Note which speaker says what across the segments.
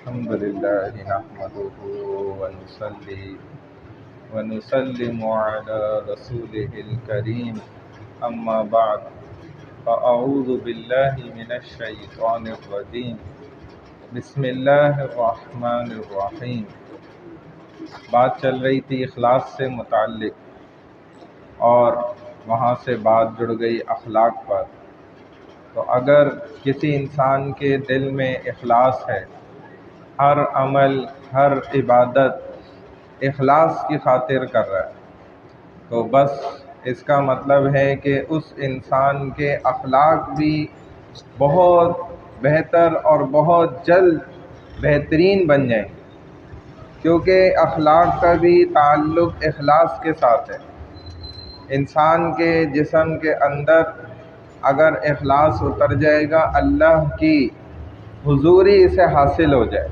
Speaker 1: الحمد لله نحمده ونصلي ونسلم على رسوله الكريم أما بعد فأعوذ بالله من الشيطان الرجيم بسم الله الرحمن الرحیم۔ بات چل رہی تھی اخلاص سے متعلق اور وہاں سے بات جڑ گئی اخلاق پر۔ تو اگر کسی انسان کے دل میں اخلاص ہے، ہر عمل ہر عبادت اخلاص کی خاطر کر رہا ہے، تو بس اس کا مطلب ہے کہ اس انسان کے اخلاق بھی بہت بہتر اور بہت جلد بہترین بن جائیں گے، کیونکہ اخلاق کا بھی تعلق اخلاص کے ساتھ ہے۔ انسان کے جسم کے اندر اگر اخلاص اتر جائے گا، اللہ کی حضوری اسے حاصل ہو جائے،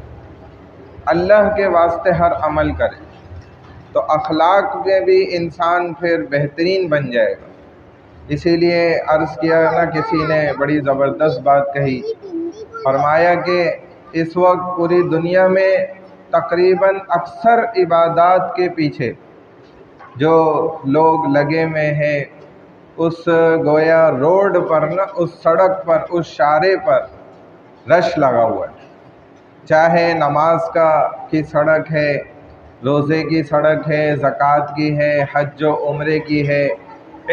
Speaker 1: اللہ کے واسطے ہر عمل کرے، تو اخلاق میں بھی انسان پھر بہترین بن جائے گا۔ اسی لیے عرض کیا نا، کسی نے بڑی زبردست بات کہی، فرمایا کہ اس وقت پوری دنیا میں تقریباً اکثر عبادات کے پیچھے جو لوگ لگے ہوئے ہیں، اس گویا روڈ پر نا، اس سڑک پر، اس شارے پر رش لگا ہوا ہے، چاہے نماز کی سڑک ہے، روزے کی سڑک ہے، زکوٰۃ کی ہے، حج و عمرے کی ہے،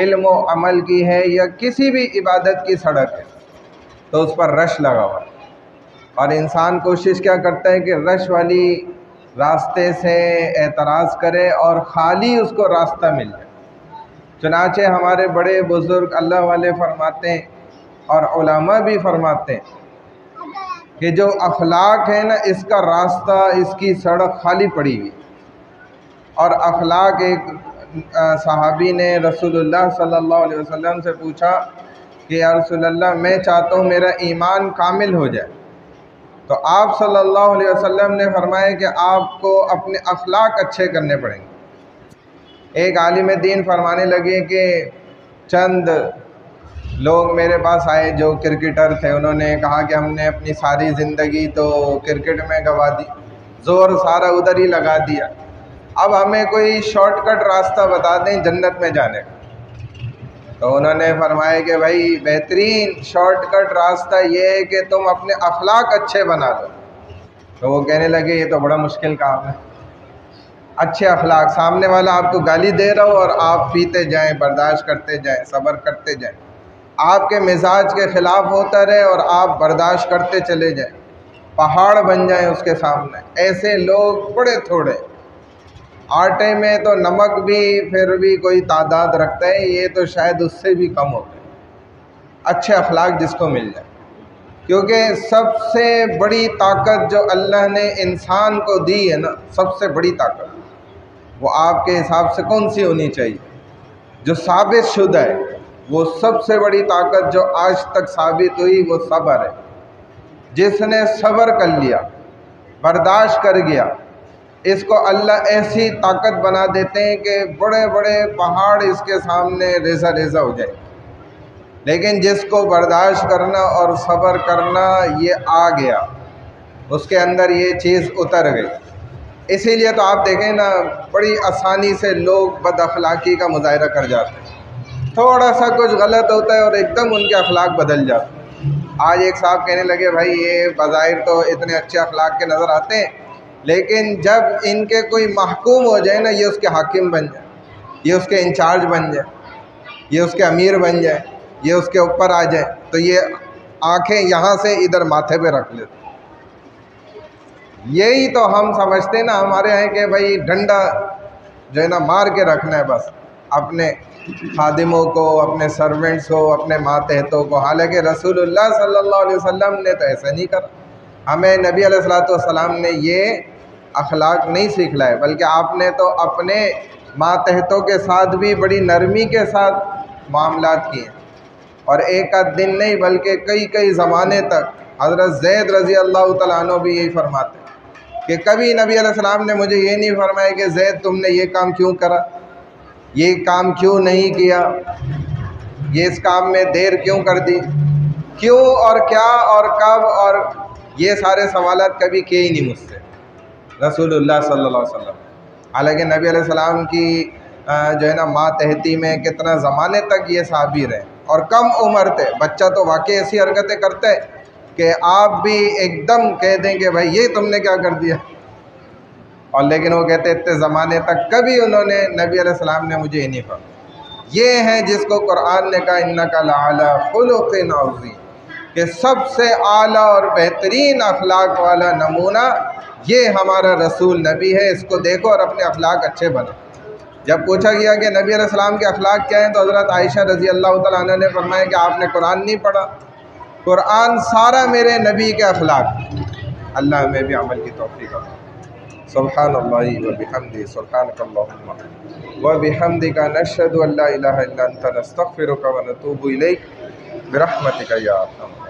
Speaker 1: علم و عمل کی ہے، یا کسی بھی عبادت کی سڑک ہے، تو اس پر رش لگا ہوا ہے۔ اور انسان کوشش کیا کرتا ہے کہ رش والی راستے سے اعتراض کرے اور خالی اس کو راستہ مل جائے۔ چنانچہ ہمارے بڑے بزرگ اللہ والے فرماتے ہیں اور علماء بھی فرماتے ہیں کہ جو اخلاق ہے نا، اس کا راستہ، اس کی سڑک خالی پڑی ہوئی۔ اور اخلاق، ایک صحابی نے رسول اللہ صلی اللہ علیہ وسلم سے پوچھا کہ یا رسول اللہ، میں چاہتا ہوں میرا ایمان کامل ہو جائے، تو آپ صلی اللہ علیہ وسلم نے فرمایا کہ آپ کو اپنے اخلاق اچھے کرنے پڑیں گے۔ ایک عالم دین فرمانے لگے کہ چند لوگ میرے پاس آئے جو کرکٹر تھے، انہوں نے کہا کہ ہم نے اپنی ساری زندگی تو کرکٹ میں گنوا دی، زور سارا ادھر ہی لگا دیا، اب ہمیں کوئی شارٹ کٹ راستہ بتا دیں جنت میں جانے کا۔ تو انہوں نے فرمایا کہ بھائی، بہترین شارٹ کٹ راستہ یہ ہے کہ تم اپنے اخلاق اچھے بنا لو۔ تو وہ کہنے لگے یہ تو بڑا مشکل کام ہے۔ اچھے اخلاق، سامنے والا آپ کو گالی دے رہا ہو اور آپ پیتے جائیں، برداشت کرتے جائیں، صبر کرتے جائیں، آپ کے مزاج کے خلاف ہوتا رہے اور آپ برداشت کرتے چلے جائیں، پہاڑ بن جائیں اس کے سامنے۔ ایسے لوگ بڑے تھوڑے، آٹے میں تو نمک بھی پھر بھی کوئی تعداد رکھتا ہے، یہ تو شاید اس سے بھی کم ہوتا ہے۔ اچھے اخلاق جس کو مل جائے، کیونکہ سب سے بڑی طاقت جو اللہ نے انسان کو دی ہے نا، سب سے بڑی طاقت، وہ آپ کے حساب سے کون سی ہونی چاہیے؟ جو ثابت شدہ ہے، وہ سب سے بڑی طاقت جو آج تک ثابت ہوئی وہ صبر ہے۔ جس نے صبر کر لیا، برداشت کر گیا، اس کو اللہ ایسی طاقت بنا دیتے ہیں کہ بڑے بڑے پہاڑ اس کے سامنے ریزہ ریزہ ہو جائے۔ لیکن جس کو برداشت کرنا اور صبر کرنا یہ آ گیا، اس کے اندر یہ چیز اتر گئی، اسی لیے تو آپ دیکھیں نا، بڑی آسانی سے لوگ بد اخلاقی کا مظاہرہ کر جاتے ہیں، تھوڑا سا کچھ غلط ہوتا ہے اور ایک دم ان کے اخلاق بدل جاتے ہیں۔ آج ایک صاحب کہنے لگے بھائی یہ بظاہر تو اتنے اچھے اخلاق کے نظر آتے ہیں، لیکن جب ان کے کوئی محکوم ہو جائے نا، یہ اس کے حاکم بن جائے، یہ اس کے انچارج بن جائے، یہ اس کے امیر بن جائے، یہ اس کے اوپر آ جائے، تو یہ آنکھیں یہاں سے ادھر ماتھے پہ رکھ لیتے۔ یہی تو ہم سمجھتے ہیں نا ہمارے یہاں کہ بھائی ڈنڈا جو ہے نا مار کے رکھنا ہے بس، اپنے خادموں کو، اپنے سرونٹس کو، اپنے ماتحتوں کو، حالانکہ رسول اللہ صلی اللہ علیہ وسلم نے تو ایسا نہیں کرا۔ ہمیں نبی علیہ السلام نے یہ اخلاق نہیں سکھلائے، بلکہ آپ نے تو اپنے ماتحتوں کے ساتھ بھی بڑی نرمی کے ساتھ معاملات کیے، اور ایک آدھ دن نہیں بلکہ کئی کئی زمانے تک۔ حضرت زید رضی اللہ تعالیٰ عنہ بھی یہی فرماتے ہیں کہ کبھی نبی علیہ السلام نے مجھے یہ نہیں فرمایا کہ زید تم نے یہ کام کیوں کرا، یہ کام کیوں نہیں کیا، یہ اس کام میں دیر کیوں کر دی، کیوں اور کیا اور کب اور یہ سارے سوالات کبھی کیے ہی نہیں مجھ سے رسول اللہ صلی اللہ علیہ وسلم. حالانکہ نبی علیہ السلام کی جو ہے نا ماتحتی میں کتنا زمانے تک یہ صحابی رہے اور کم عمر تھے. بچہ تو واقعی ایسی حرکتیں کرتا ہے کہ آپ بھی ایک دم کہہ دیں کہ بھائی یہ تم نے کیا کر دیا. اور لیکن وہ کہتے اتنے زمانے تک کبھی انہوں نے نبی علیہ السلام نے مجھے ہی نہیں کہا. یہ ہے جس کو قرآن نے کہا انک لعلی خلق عظیم، کہ سب سے اعلیٰ اور بہترین اخلاق والا نمونہ یہ ہمارا رسول نبی ہے، اس کو دیکھو اور اپنے اخلاق اچھے بنو. جب پوچھا گیا کہ نبی علیہ السلام کے اخلاق کیا ہیں تو حضرت عائشہ رضی اللہ تعالیٰ عنہ نے فرمایا کہ آپ نے قرآن نہیں پڑھا، قرآن سارا میرے نبی کے اخلاق. اللہ ہمیں بھی عمل کی توفیق عطا. سبحان اللہ وبحمدہ، سبحانک اللہم وبحمدک، نشہد ان لا الہ الا انت، نستغفرک ونتوب الیک برحمتک یا ارحم.